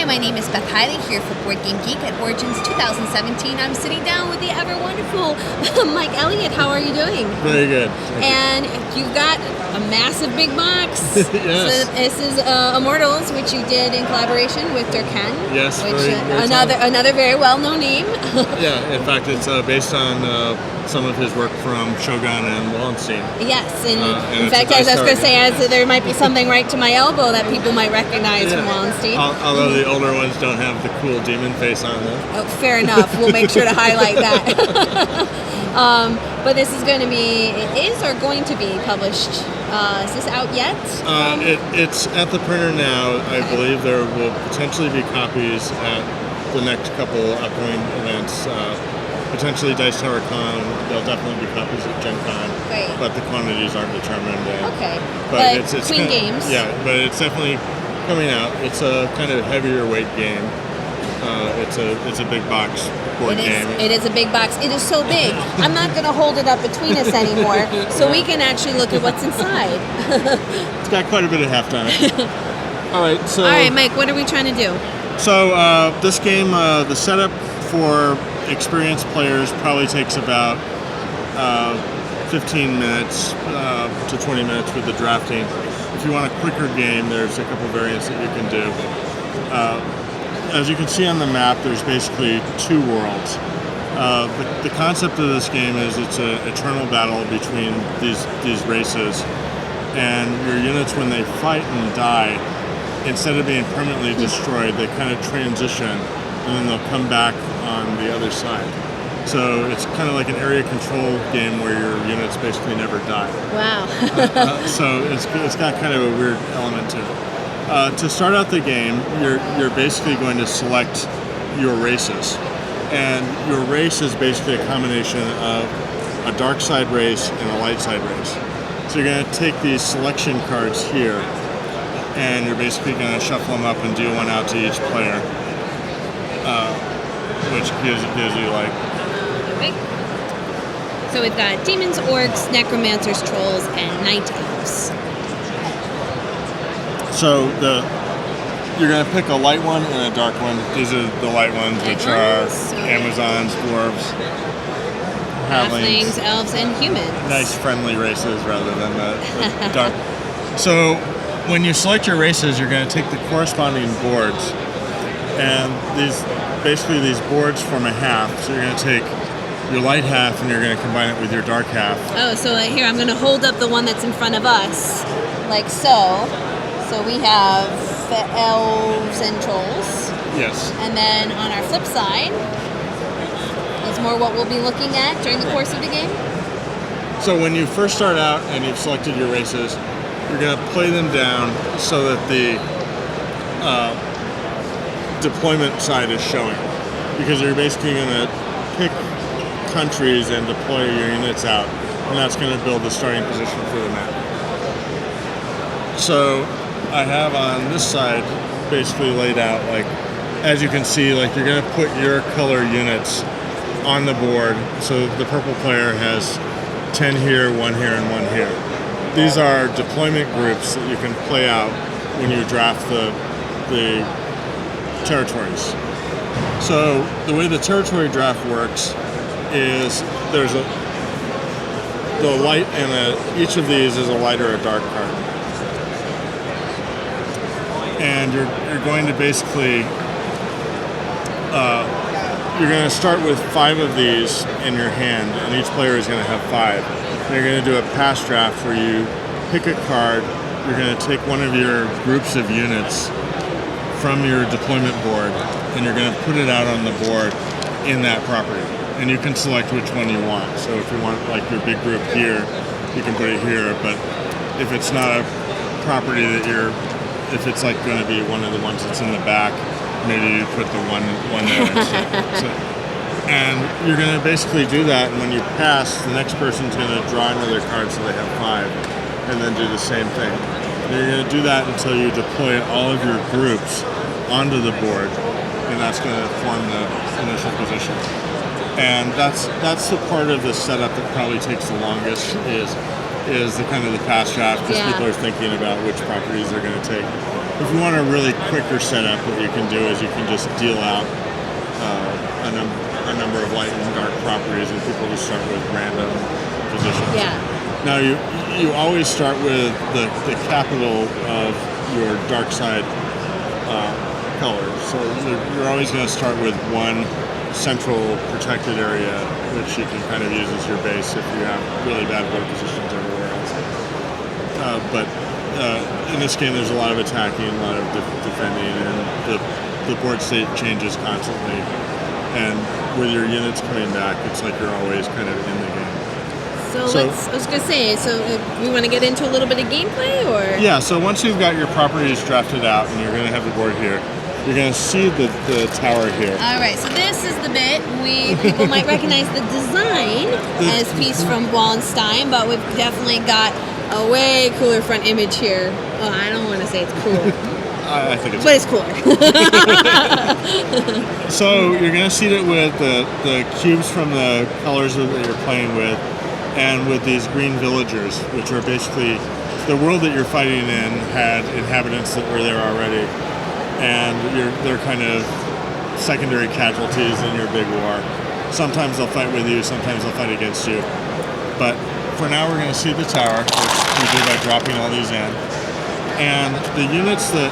Hi, my name is Beth Hiley here for Board Game Geek at Origins 2017. I'm sitting down with the ever wonderful Mike Elliott. How are you doing? Very good. And you've got a massive big box. Yes. So this is Immortals, which you did in collaboration with Durkan. Yes. Which very another very well-known name. Yeah. In fact, it's based on some of his work from Shogun and Wallenstein. Yes, and in it's fact, a as I was going to dice say, there might be something right to my elbow that people might recognize from Wallenstein. Although the older ones don't have the cool demon face on them. Oh, fair enough. We'll make sure to highlight that. But this is going to be, going to be published. Is this out yet? It's at the printer now. I believe there will potentially be copies at the next couple upcoming events. Potentially Dice Tower Con. There'll definitely be copies at Gen Con. Great. But the quantities aren't determined. Okay. But it's Queen Games. Yeah, but it's definitely coming out. It's a kind of heavier weight game. It's a big box board game. It is a big box. It is so big. I'm not going to hold it up between us anymore, so we can actually look at what's inside. It's got quite a bit of heft on it. All right, Mike. What are we trying to do? So this game, the setup for experienced players probably takes about 15 minutes to 20 minutes with the drafting. If you want a quicker game, there's a couple variants that you can do. As you can see on the map, there's basically two worlds. The concept of this game is it's an eternal battle between these races, and your units, when they fight and die, instead of being permanently destroyed, they kind of transition, and then they'll come back on the other side. So it's kind of like an area control game where your units basically never die. Wow. So it's got kind of a weird element to it. To start out the game, you're basically going to select your races. And your race is basically a combination of a dark side race and a light side race. So you're going to take these selection cards here, and you're basically going to shuffle them up and deal one out to each player, which gives you like... So we've got demons, orcs, necromancers, trolls, and night elves. So you're going to pick a light one and a dark one. These are the light ones, which are Amazons, dwarves, halflings, elves, and humans. Nice friendly races rather than the dark. So when you select your races, you're going to take the corresponding boards, and these boards form a half. So you're going to take your light half and you're going to combine it with your dark half. Oh, so here I'm going to hold up the one that's in front of us, like so. So we have the elves and trolls. Yes. And then on our flip side is more what we'll be looking at during the course of the game. So when you first start out and you've selected your races, you're going to play them down so that the deployment side is showing. Because you're basically going to pick countries and deploy your units out, and that's going to build the starting position for the map. So I have on this side basically laid out, like, as you can see, like, you're going to put your color units on the board. So the purple player has 10 here, 1 here, and 1 here. These are deployment groups that you can play out when you draft the territories. So the way the territory draft works is there's the light and each of these is a light or a dark card. And you're going to basically you're going to start with 5 of these in your hand, and each player is going to have 5. And you're going to do a pass draft where you pick a card. You're going to take one of your groups of units from your deployment board, and you're going to put it out on the board in that property. And you can select which one you want. So if you want, like, your big group here, you can put it here. But if it's not a property that if it's like going to be one of the ones that's in the back, maybe you put the one there instead. And you're going to basically do that, and when you pass, the next person's going to draw another card so they have 5, and then do the same thing. And you're going to do that until you deploy all of your groups onto the board, and that's going to form the initial position. And that's the part of the setup that probably takes the longest, is is the kind of the fast draft because Yeah. people are thinking about which properties they're going to take. If you want a really quicker setup, what you can do is you can just deal out a number of light and dark properties, and people just start with random positions. Yeah. Now you always start with the capital of your dark side colors. So you're always going to start with one central protected area, which you can kind of use as your base if you have really bad board positions everywhere else. But in this game, there's a lot of attacking, a lot of defending, and the board state changes constantly. And with your units coming back, it's like you're always kind of in the game. So I was going to say, so we want to get into a little bit of gameplay, or? Yeah, so once you've got your properties drafted out and you're going to have the board here, you're going to see the tower here. All right, so this is the bit people might recognize the design as piece from Wallenstein, but we've definitely got a way cooler front image here. Oh, I don't want to say it's cool, I think it's but it's cooler. So you're going to seed it with the cubes from the colors that you're playing with, and with these green villagers, which are basically the world that you're fighting in had inhabitants that were there already, and they're kind of secondary casualties in your big war. Sometimes they'll fight with you, sometimes they'll fight against you. But for now, we're going to seed the tower, which we do by dropping all these in. And the units that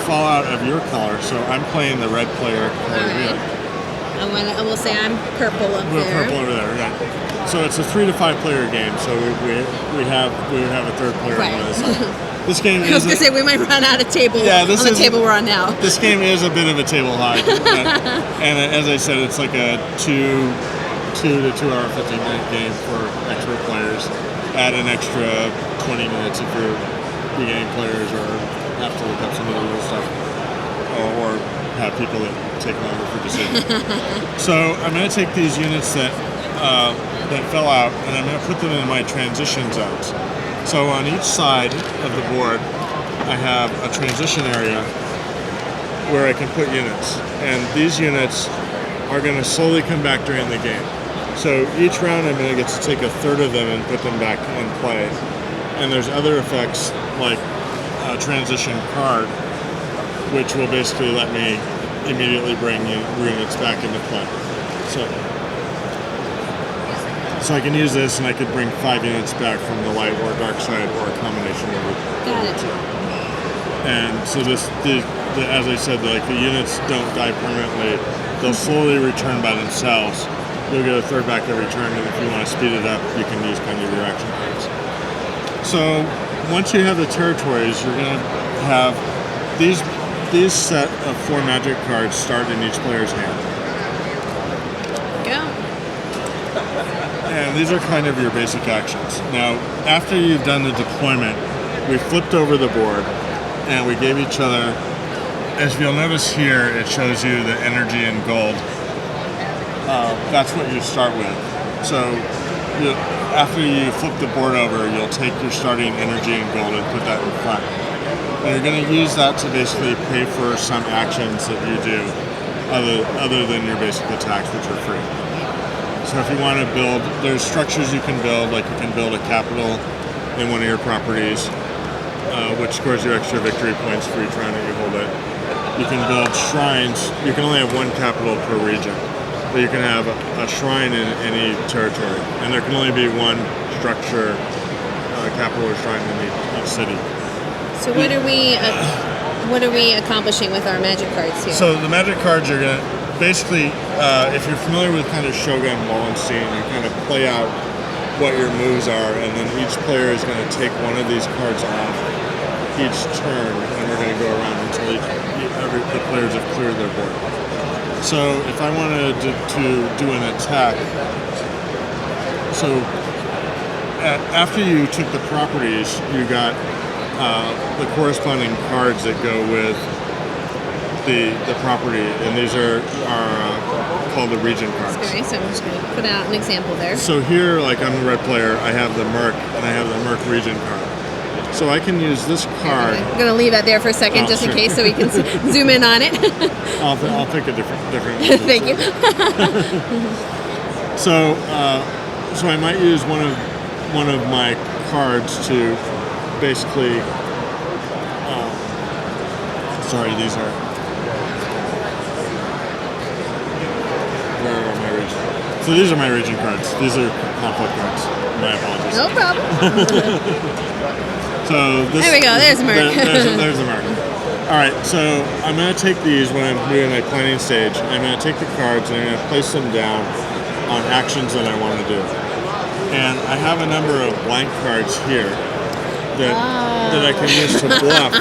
fall out of your color, so I'm playing the red player color here. I will say I'm purple up We're there. purple over there, right? So it's a 3 to 5 player game. So we have a third player Right. on the other side. This game I was is going to say we might run out of table on the table we're on now. This game is a bit of a table hog, and as I said, it's like a 2 to 2 hour 15-minute game for expert players. Add an extra 20 minutes if you're beginning players or have to look up some of the little stuff, or have people that take longer for decisions. So I'm going to take these units that fell out, and I'm going to put them in my transition zones. So on each side of the board, I have a transition area where I can put units, and these units are going to slowly come back during the game. So each round, I'm going to get to take a third of them and put them back in play. And there's other effects like a transition card, which will basically let me immediately bring units back into play. So I can use this, and I could bring 5 units back from the light or dark side, or a combination of the two. And so as I said, the units don't die permanently; they'll slowly return by themselves. You'll get a third back every turn, and if you want to speed it up, you can use kind of your action cards. So once you have the territories, you're going to have these set of 4 magic cards start in each player's hand. Go. And these are kind of your basic actions. Now, after you've done the deployment, we flipped over the board, and we gave each other, as you'll notice here, it shows you the energy in gold. That's what you start with. So after you flip the board over, you'll take your starting energy in gold and put that in front. And you're going to use that to basically pay for some actions that you do other than your basic attacks, which are free. So if you want to build, there's structures you can build, like you can build a capital in one of your properties, which scores you extra victory points for each round that you hold it. You can build shrines. You can only have 1 capital per region, but you can have a shrine in any territory, and there can only be 1 structure, capital or shrine in each city. So what are we accomplishing with our magic cards here? So the magic cards are going to basically, if you're familiar with kind of Shogun Wallenstein, you kind of play out what your moves are, and then each player is going to take one of these cards off each turn, and we're going to go around until the players have cleared their board. So if I wanted to do an attack, so after you took the properties, you got the corresponding cards that go with the property, and these are called the region cards. Okay, so I'm just going to put out an example there. So here, like I'm the red player, I have the Merc, and I have the Merc region card. So I can use this card. I'm going to leave that there for a second, just in case, so we can zoom in on it. I'll pick a different. Thank you. So I might use one of my cards to basically. Sorry, these are. Where are my region? So these are my region cards. These are conflict cards. My apologies. No problem. So this, there we go. There's the mark. There's the mark. All right. So I'm going to take these when I'm doing my planning stage. I'm going to take the cards and I'm going to place them down on actions that I want to do. And I have a number of blank cards here that I can use to bluff.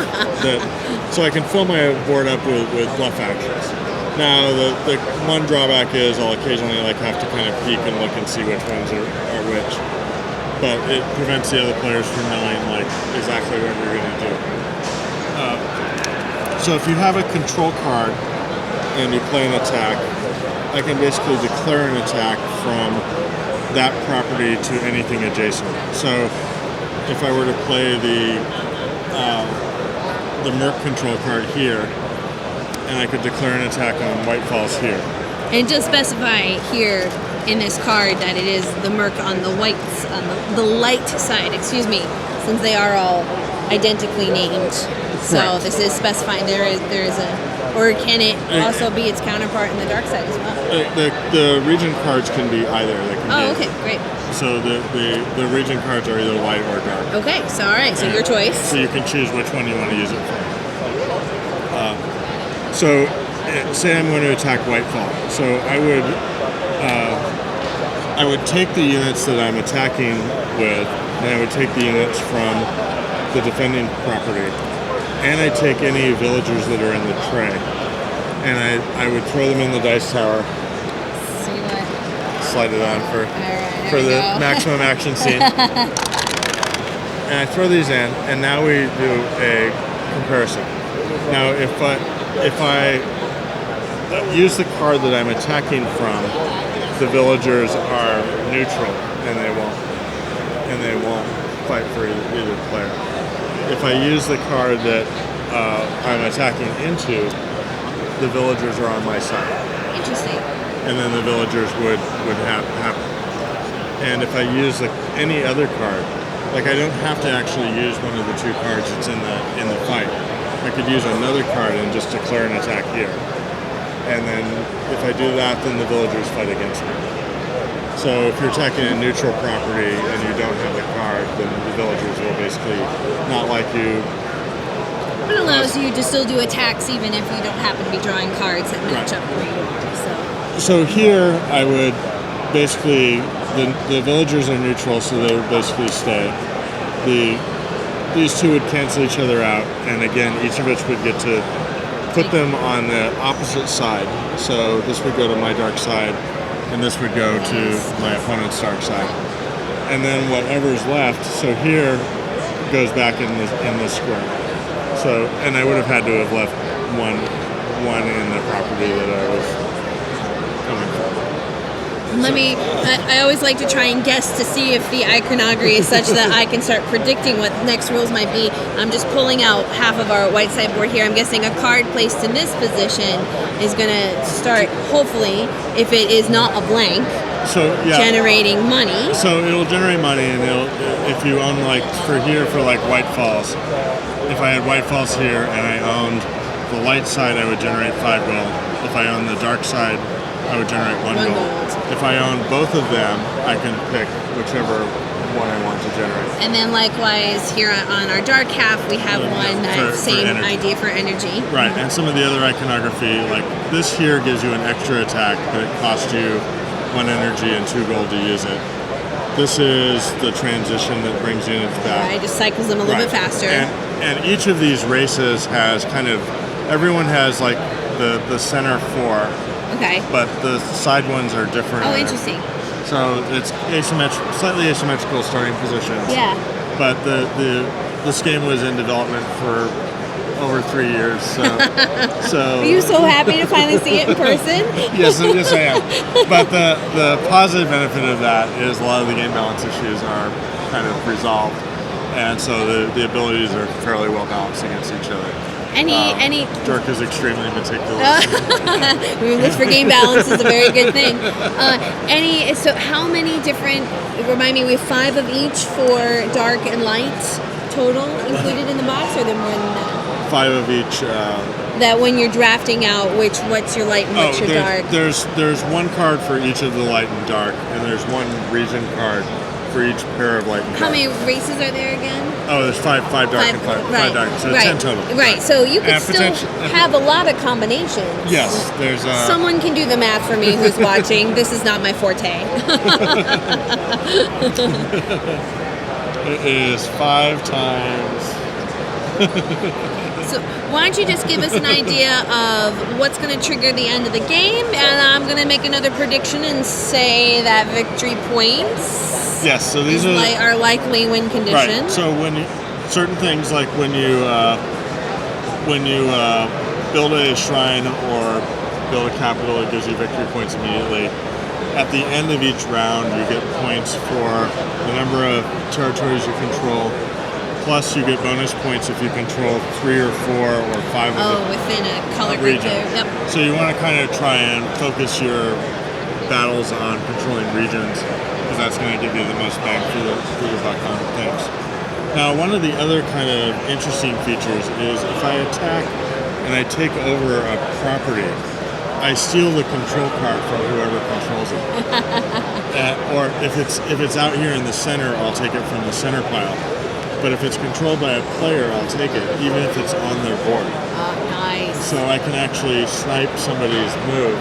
So I can fill my board up with bluff actions. Now the one drawback is I'll occasionally have to kind of peek and look and see which ones are which. But it prevents the other players from knowing exactly what you're going to do. So if you have a control card and you play an attack, I can basically declare an attack from that property to anything adjacent. So if I were to play the Merc control card here, and I could declare an attack on White Falls here. And just specify here in this card that it is the Merc on the whites, on the light side, excuse me, since they are all identically named. So Correct. this is specifying there is a, or can it also be its counterpart in the dark side as well? The region cards can be either. They can be, okay, great. So the region cards are either white or dark. Okay, so all right, so your choice. So you can choose which one you want to use it for. So say I'm going to attack Whitefall. So I would take the units that I'm attacking with, and I would take the units from the defending property, and I take any villagers that are in the tray, and I would throw them in the dice tower. See what? Slide it on for the maximum action scene. And I throw these in, and now we do a comparison. Now, if I use the card that I'm attacking from, the villagers are neutral, and they won't fight for either player. If I use the card that I'm attacking into, the villagers are on my side. Interesting. And then the villagers would have. And if I use any other card, I don't have to actually use one of the two cards that's in the fight. I could use another card and just declare an attack here. And then if I do that, then the villagers fight against me. So if you're attacking a neutral property and you don't have the card, then the villagers will basically not like you. It allows you to still do attacks even if you don't happen to be drawing cards that match up where you want. So here I would basically, the villagers are neutral, so they would basically stay. These two would cancel each other out, and again, each of us would get to put them on the opposite side. So this would go to my dark side, and this would go to my opponent's dark side. And then whatever's left, so here goes back in the square. So, and I would have had to have left one in the property that I was coming from. I always like to try and guess to see if the iconography is such that I can start predicting what the next rules might be. I'm just pulling out half of our white side board here. I'm guessing a card placed in this position is going to start, hopefully, if it is not a blank, generating money. So it'll generate money, and if you own for White Falls, if I had White Falls here and I owned the light side, I would generate 5 gold. If I own the dark side, I would generate 1 gold. If I own both of them, I can pick whichever one I want to generate. And then likewise here on our dark half, we have same idea for energy. Right, and some of the other iconography, this here gives you an extra attack, but it costs you 1 energy and 2 gold to use it. This is the transition that brings units back. Right, just cycles them a little bit faster. And each of these races has everyone has the center 4. Okay. But the side ones are different. Oh, interesting. So it's slightly asymmetrical starting positions. Yeah. But this game was in development for over 3 years. So Are you so happy to finally see it in person? yes, I am. But the positive benefit of that is a lot of the game balance issues are kind of resolved, and so the abilities are fairly well balanced against each other. Any Dirk is extremely meticulous. we look for game balance is a very good thing. So how many different? Remind me, we have 5 of each for dark and light total included in the box, or are there more than that? 5 of each. That when you're drafting out, what's your light and what's your dark? There's 1 card for each of the light and dark, and there's 1 region card for each pair of light and dark. How many races are there again? Oh, there's 5 dark and 5 dark, so 10 total. Right, so you could still have a lot of combinations. Yes, there's someone can do the math for me who's watching. This is not my forte. It is 5 times. So why don't you just give us an idea of what's going to trigger the end of the game, and I'm going to make another prediction and say that victory points. Yes, so these are likely win condition. Right. So certain things like when you build a shrine or build a capital, it gives you victory points immediately. At the end of each round, you get points for the number of territories you control. Plus, you get bonus points if you control 3 or 4 or 5 of them. Within a color group there. Yep. So you want to kind of try and focus your battles on controlling regions, because that's going to give you the most bang for the buck on things. Now, one of the other kind of interesting features is if I attack and I take over a property, I steal the control card from whoever controls it. Or if it's out here in the center, I'll take it from the center pile. But if it's controlled by a player, I'll take it, even if it's on their board. Nice. So I can actually snipe somebody's move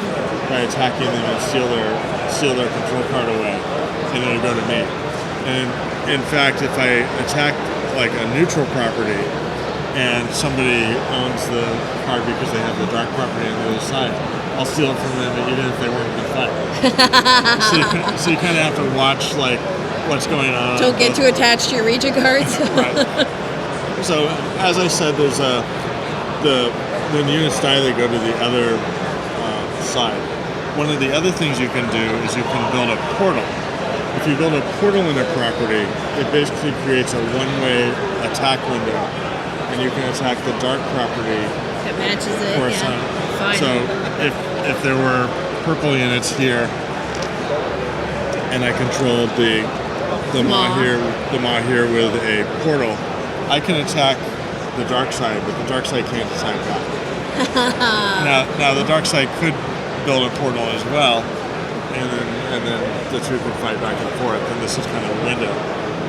by attacking them and steal their control card away, and it'll go to me. And in fact, if I attack like a neutral property and somebody owns the card because they have the dark property on the other side, I'll steal it from them even if they weren't in the fight. so you kind of have to watch like what's going on. Don't get too attached to your region cards. Right. So, as I said, there's when units die, they go to the other side. One of the other things you can do is you can build a portal. If you build a portal in a property, it basically creates a one-way attack window, and you can attack the dark property. That matches it. Fine. So, if there were purple units here, and I controlled the maw here with a portal, I can attack the dark side, but the dark side can't attack back. now the dark side could build a portal as well, and then the two could fight back and forth, and this is kind of a window.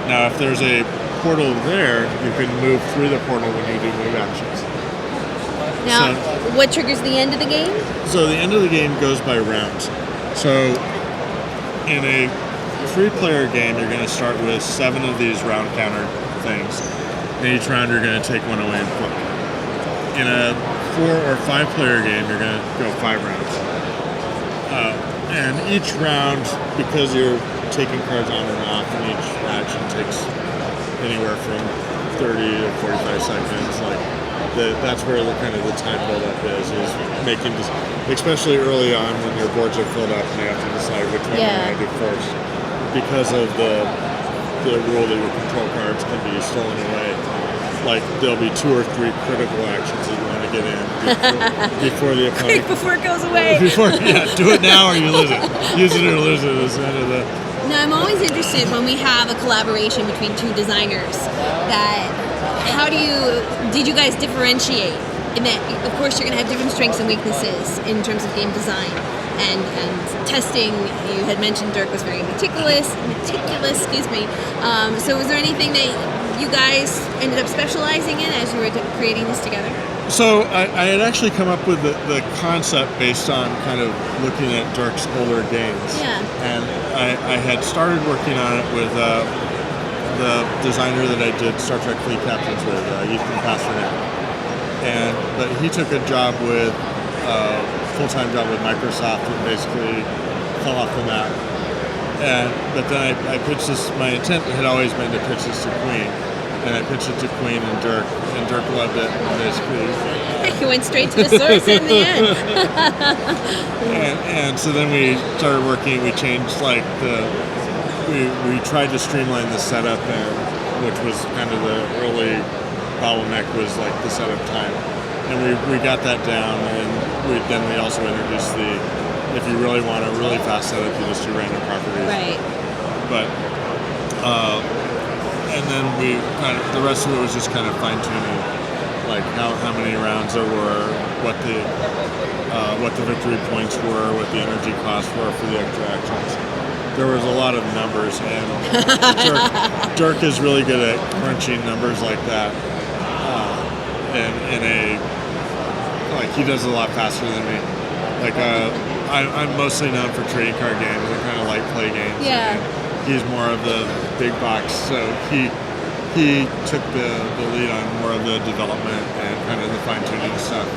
Now if there's a portal there, you can move through the portal when you do move actions. Now, what triggers the end of the game? So the end of the game goes by rounds. So in a 3-player game, you're going to start with 7 of these round counter things. And each round, you're going to take one away and flip. In a 4 or 5-player game, you're going to go 5 rounds. And each round, because you're taking cards on and off, and each action takes anywhere from 30 to 45 seconds. That's where the time build-up is making this, especially early on when your boards are filled up and you have to decide which one you want to do first. Because of the rule that your control cards can be stolen away, like there'll be 2 or 3 critical actions that you want to get in before the opponent. Before it goes away. Do it now or you lose it. Use it or lose it. Is kind of the. Now I'm always interested when we have a collaboration between 2 designers. Did you guys differentiate? In that, of course, you're going to have different strengths and weaknesses in terms of game design. And testing, you had mentioned Dirk was very meticulous, excuse me. So was there anything that you guys ended up specializing in as you were creating this together? So I had actually come up with the concept based on kind of looking at Dirk's older games. Yeah. And I had started working on it with the designer that I did Star Trek Fleet Captains with, Ethan Pasternak. But he took a job with full-time job with Microsoft and basically fell off the map. But then I pitched this. My intent had always been to pitch this to Queen, and I pitched it to Queen and Dirk loved it. And basically, he went straight to the source in the end. and so then we started working. We changed we tried to streamline the setup, which was kind of the early bottleneck was like the setup time. and we got that down, and then we also introduced if you really want a really fast setup, you just do random properties. Right. But and then the rest of it was just kind of fine tuning, like how many rounds there were, what the victory points were, what the energy costs were for the extra actions. There was a lot of numbers, and Dirk is really good at crunching numbers like that. He does it a lot faster than me. Like I'm mostly known for trading card games and kind of light play games. Yeah. He's more of the big box, so he took the lead on more of the development and kind of the fine tuning stuff.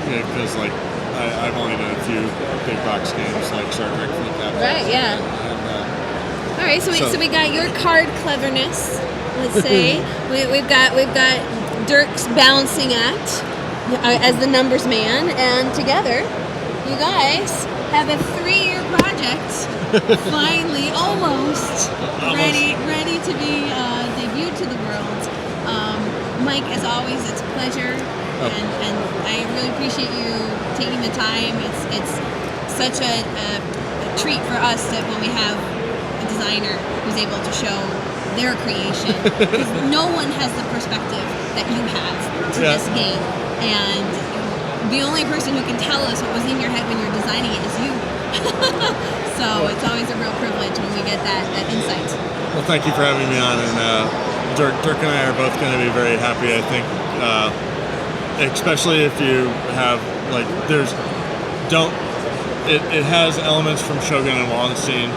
Because I've only done a few big box games like Star Trek Fleet Captains. Right. Yeah. And, all right. So we got your card cleverness. Let's say we've got Dirk's balancing act as the numbers man, and together, you guys have a 3-year project finally almost ready to be debuted to the world. Mike, as always, it's a pleasure, and I really appreciate you taking the time. It's such a treat for us that when we have a designer who's able to show their creation, because no one has the perspective that you have to this game, and the only person who can tell us what was in your head when you're designing it is you. So it's always a real privilege when we get that insight. Well, thank you for having me on, and Dirk and I are both going to be very happy, I think, especially if you have it has elements from Shogun and Wallenstein.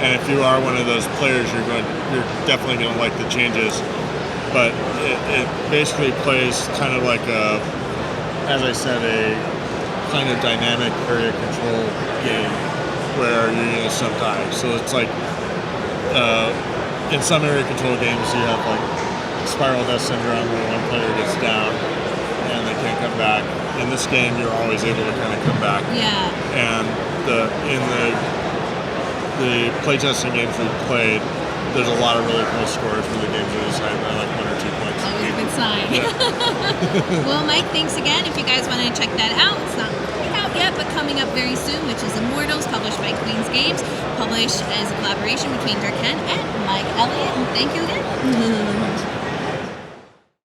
And if you are one of those players, you're definitely going to like the changes. But it basically plays kind of like as I said, a kind of dynamic area control game where you're going to die. So it's like in some area control games, you have like Spiral Death Syndrome where one player gets down and they can't come back. In this game, you're always able to kind of come back. Yeah. And in the playtesting games we've played, there's a lot of really close scores where the games are decided by like 1 or 2 points. Always a good sign. Yeah. Well, Mike, thanks again. If you guys want to check that out, it's not quite out yet, but coming up very soon, which is Immortals, published by Queen's Games, published as a collaboration between Dirk Henn and Mike Elliott. And thank you again.